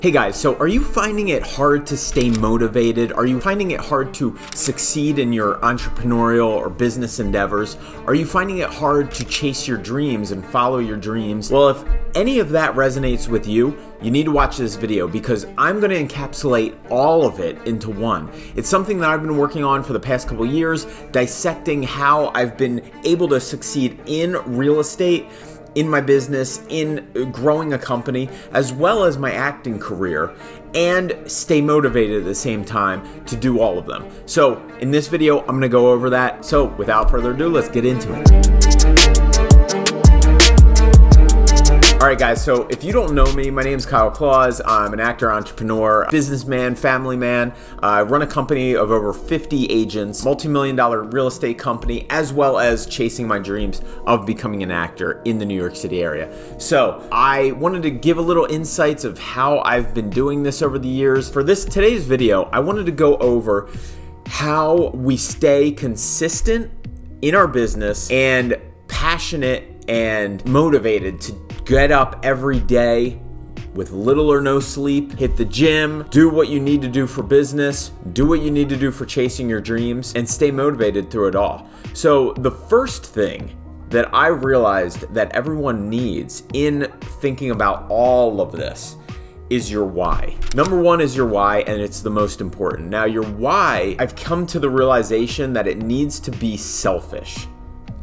Hey guys, so are you finding it hard to stay motivated? Are you finding it hard to succeed in your entrepreneurial or business endeavors? Are you finding it hard to chase your dreams and follow your dreams? Well, if any of that resonates with you, you need to watch this video because I'm going to encapsulate all of it into one. It's something that I've been working on for the past couple years, dissecting how I've been able to succeed in real estate, in my business, in growing a company, as well as my acting career, and stay motivated at the same time to do all of them. So in this video, I'm gonna go over that. So without further ado, let's get into it. All right, guys, so if you don't know me, my name is Kyle Claus. I'm an actor, entrepreneur, businessman, family man. I run a company of over 50 agents, multi-million-dollar real estate company, as well as chasing my dreams of becoming an actor in the New York City area. So I wanted to give a little insights of how I've been doing this over the years. For today's video, I wanted to go over how we stay consistent in our business and passionate and motivated to get up every day with little or no sleep, hit the gym, do what you need to do for business, do what you need to do for chasing your dreams, and stay motivated through it all. So the first thing that I realized that everyone needs in thinking about all of this is your why. Number one is your why, and it's the most important. Now, your why, I've come to the realization that it needs to be selfish.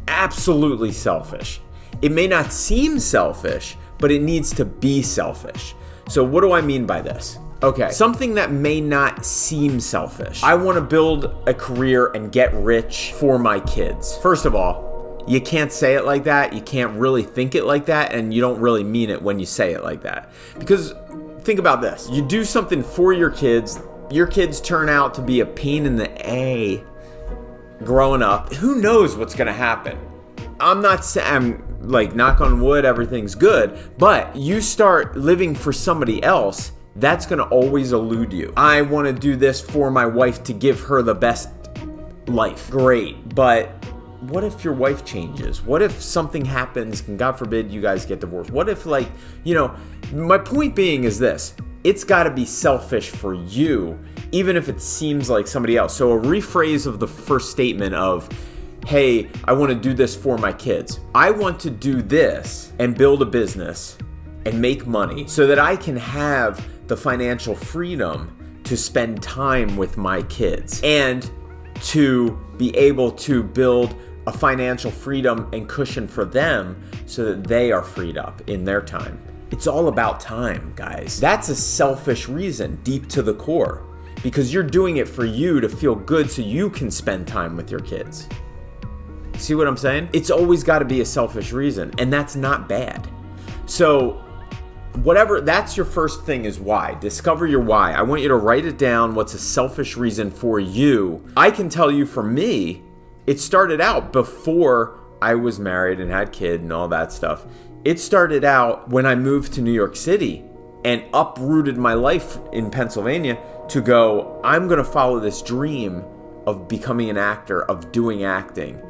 Absolutely selfish. It may not seem selfish, but it needs to be selfish. So what do I mean by this? Okay, something that may not seem selfish. I want to build a career and get rich for my kids. First of all, you can't say it like that. You can't really think it like that, and you don't really mean it when you say it like that. Because think about this. You do something for your kids turn out to be a pain in the A growing up. Who knows what's going to happen? I'm not saying, like, knock on wood, everything's good, but you start living for somebody else, that's gonna always elude you. I wanna do this for my wife to give her the best life. Great, but what if your wife changes? What if something happens and God forbid you guys get divorced? What if, like, my point being is this, it's gotta be selfish for you, even if it seems like somebody else. So a rephrase of the first statement of, hey, I want to do this for my kids. I want to do this and build a business and make money so that I can have the financial freedom to spend time with my kids and to be able to build a financial freedom and cushion for them so that they are freed up in their time. It's all about time, guys. That's a selfish reason deep to the core because you're doing it for you to feel good so you can spend time with your kids. See what I'm saying? It's always got to be a selfish reason, and that's not bad. So whatever, that's your first thing is why. Discover your why. I want you to write it down. What's a selfish reason for you? I can tell you for me, it started out before I was married and had kids and all that stuff. It started out when I moved to New York City and uprooted my life in Pennsylvania to go, I'm going to follow this dream of becoming an actor, of doing acting.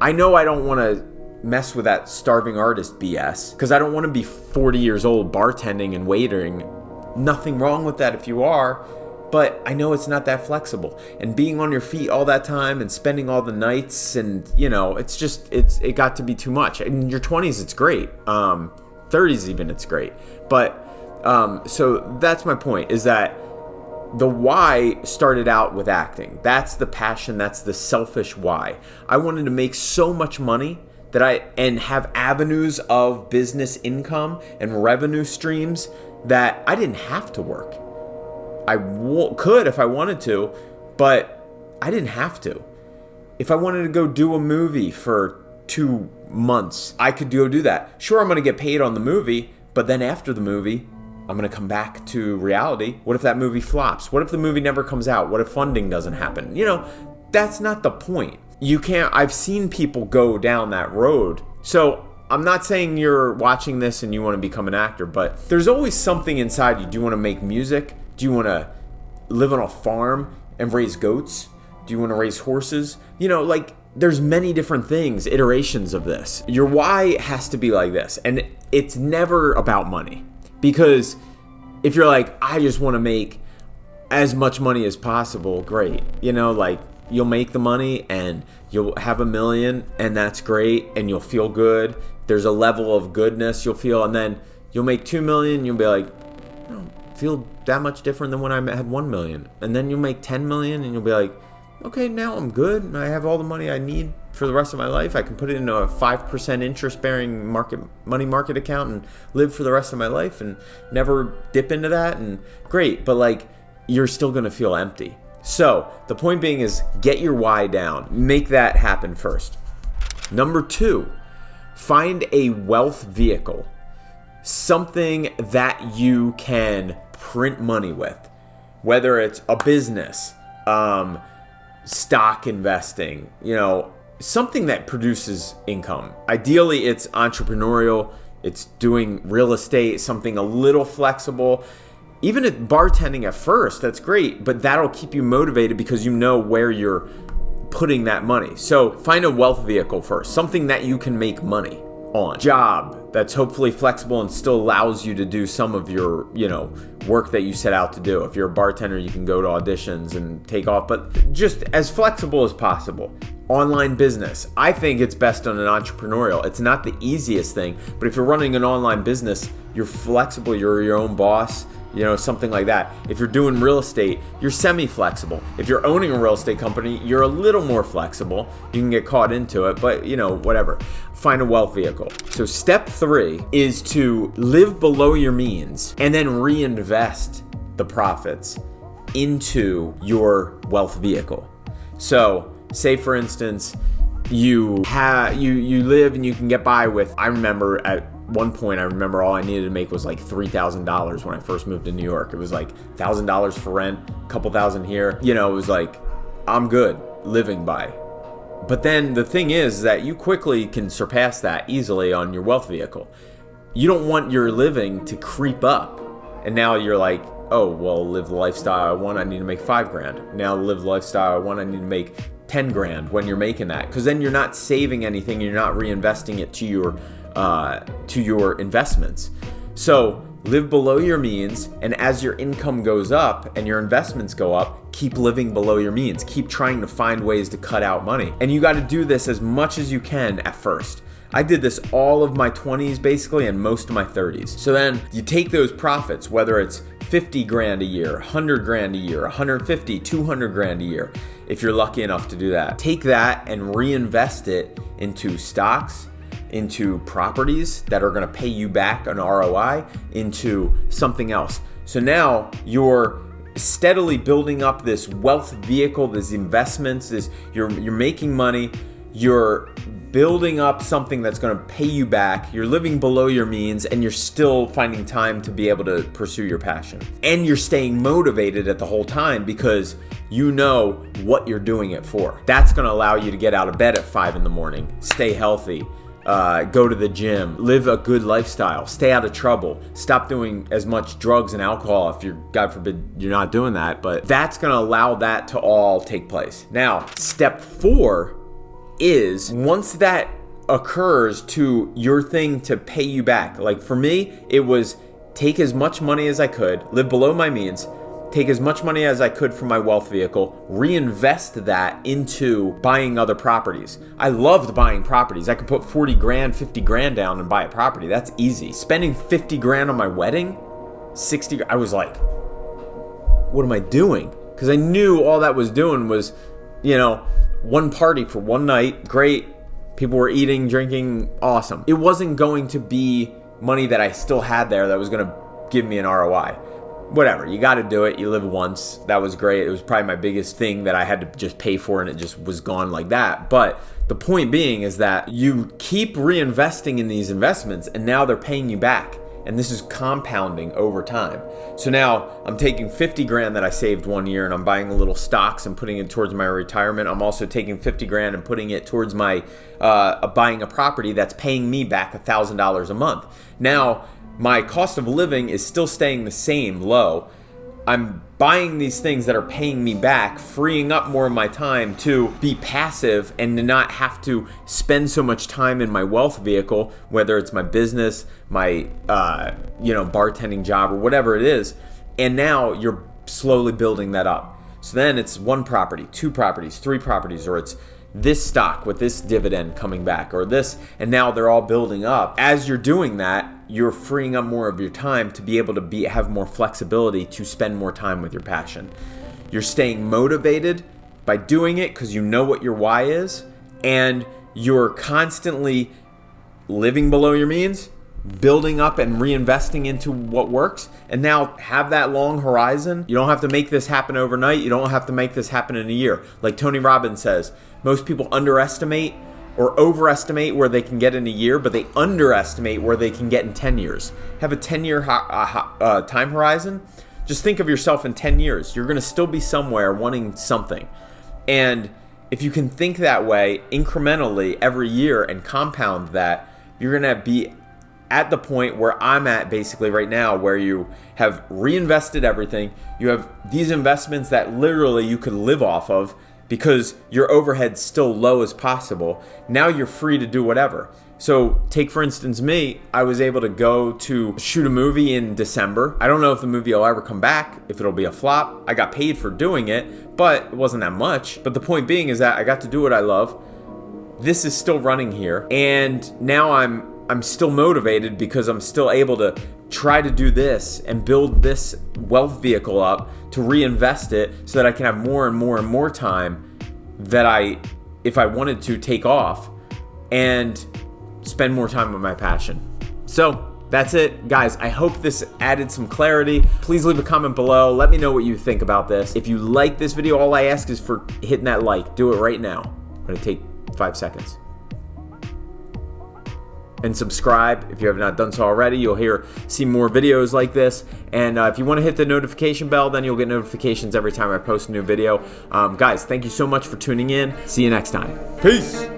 I know I don't want to mess with that starving artist BS because I don't want to be 40 years old bartending and waitering. Nothing wrong with that if you are, but I know it's not that flexible. And being on your feet all that time and spending all the nights and, it got to be too much. In your 20s, it's great. 30s even, it's great. But so that's my point is that the why started out with acting. That's the passion. That's the selfish why. I wanted to make so much money and have avenues of business income and revenue streams that I didn't have to work. I could if I wanted to, but I didn't have to. If I wanted to go do a movie for 2 months, I could go do that. Sure, I'm going to get paid on the movie, but then after the movie, I'm going to come back to reality. What if that movie flops? What if the movie never comes out? What if funding doesn't happen? That's not the point. I've seen people go down that road. So I'm not saying you're watching this and you want to become an actor, but there's always something inside you. Do you want to make music? Do you want to live on a farm and raise goats? Do you want to raise horses? There's many different things, iterations of this. Your why has to be like this. And it's never about money. Because if you're like, I just want to make as much money as possible, great. Like, you'll make the money and you'll have $1 million, and that's great, and you'll feel good. There's a level of goodness you'll feel, and then you'll make 2 million, you'll be like, I don't feel that much different than when I had 1 million. And then you'll make 10 million and you'll be like, okay, now I'm good, and I have all the money I need for the rest of my life. I can put it into a 5% interest-bearing money market account and live for the rest of my life and never dip into that, and great. But like, you're still gonna feel empty. So the point being is, get your why down. Make that happen first. Number 2, find a wealth vehicle. Something that you can print money with. Whether it's a business, stock investing, something that produces income. Ideally, it's entrepreneurial. It's doing real estate, something a little flexible. Even at bartending at first, that's great, but that'll keep you motivated because you know where you're putting that money. So find a wealth vehicle first, something that you can make money on. Job that's hopefully flexible and still allows you to do some of your, work that you set out to do. If you're a bartender, you can go to auditions and take off, but just as flexible as possible. Online business. I think it's best on an entrepreneurial. It's not the easiest thing, but if you're running an online business, you're flexible, you're your own boss, something like that. If you're doing real estate, you're semi-flexible. If you're owning a real estate company, you're a little more flexible. You can get caught into it, but whatever. Find a wealth vehicle. So step 3 is to live below your means and then reinvest the profits into your wealth vehicle. So say for instance, you live and you can get by with, I remember at one point, all I needed to make was like $3,000 when I first moved to New York. It was like $1,000 for rent, a couple thousand here. It was like, I'm good living by. But then the thing is that you quickly can surpass that easily on your wealth vehicle. You don't want your living to creep up. And now you're like, oh, well, live the lifestyle I want, I need to make $5,000. Now live the lifestyle I want, I need to make $10,000 when you're making that. Because then you're not saving anything, you're not reinvesting it to your investments. So live below your means, and as your income goes up and your investments go up, keep living below your means. Keep trying to find ways to cut out money. And you got to do this as much as you can at first. I did this all of my 20s basically and most of my 30s. So then you take those profits, whether it's $50,000 a year, $100,000 a year, 150, $200,000 a year, if you're lucky enough to do that. Take that and reinvest it into stocks, into properties that are going to pay you back an ROI, into something else. So now you're steadily building up this wealth vehicle, these investments, you're making money, you're building up something that's going to pay you back, you're living below your means, and you're still finding time to be able to pursue your passion. And you're staying motivated at the whole time because you know what you're doing it for. That's going to allow you to get out of bed at 5 a.m, stay healthy, go to the gym, live a good lifestyle, stay out of trouble, stop doing as much drugs and alcohol if you're, God forbid, you're not doing that, but that's going to allow that to all take place. Now, step 4 is once that occurs to your thing to pay you back. Like for me, it was take as much money as I could, live below my means, take as much money as I could from my wealth vehicle, reinvest that into buying other properties. I loved buying properties. I could put 40 grand, 50 grand down and buy a property. That's easy. Spending 50 grand on my wedding, 60, I was like, what am I doing? Because I knew all that was doing was, one party for one night, great. People were eating, drinking, awesome. It wasn't going to be money that I still had there that was going to give me an ROI. Whatever, you got to do it. You live once. That was great. It was probably my biggest thing that I had to just pay for, and it just was gone like that. But the point being is that you keep reinvesting in these investments, and now they're paying you back. And this is compounding over time. So now I'm taking 50 grand that I saved one year and I'm buying a little stocks and putting it towards my retirement. I'm also taking 50 grand and putting it towards my buying a property that's paying me back $1,000 a month. Now my cost of living is still staying the same low. I'm buying these things that are paying me back, freeing up more of my time to be passive and to not have to spend so much time in my wealth vehicle, whether it's my business, my bartending job, or whatever it is. And now you're slowly building that up. So then it's 1 property, 2 properties, 3 properties, or it's this stock with this dividend coming back, or this, and now they're all building up. As you're doing that, you're freeing up more of your time to be able to have more flexibility to spend more time with your passion. You're staying motivated by doing it because you know what your why is, and you're constantly living below your means, building up and reinvesting into what works, and now have that long horizon. You don't have to make this happen overnight. You don't have to make this happen in a year. Like Tony Robbins says, most people underestimate or overestimate where they can get in a year, but they underestimate where they can get in 10 years. Have a 10-year time horizon. Just think of yourself in 10 years. You're going to still be somewhere wanting something. And if you can think that way incrementally every year and compound that, you're going to be at the point where I'm at basically right now, where you have reinvested everything. You have these investments that literally you could live off of because your overhead's still low as possible. Now you're free to do whatever. So take, for instance, me. I was able to go to shoot a movie in December. I don't know if the movie will ever come back, if it'll be a flop. I got paid for doing it, but it wasn't that much. But the point being is that I got to do what I love. This is still running here. And now I'm still motivated because I'm still able to try to do this and build this wealth vehicle up to reinvest it so that I can have more and more and more time that if I wanted to, take off and spend more time on my passion. So that's it, guys. I hope this added some clarity. Please leave a comment below. Let me know what you think about this. If you like this video, all I ask is for hitting that like. Do it right now. I'm gonna take 5 seconds. And subscribe if you have not done so already. You'll see more videos like this. And if you want to hit the notification bell, then you'll get notifications every time I post a new video. Guys, thank you so much for tuning in. See you next time. Peace.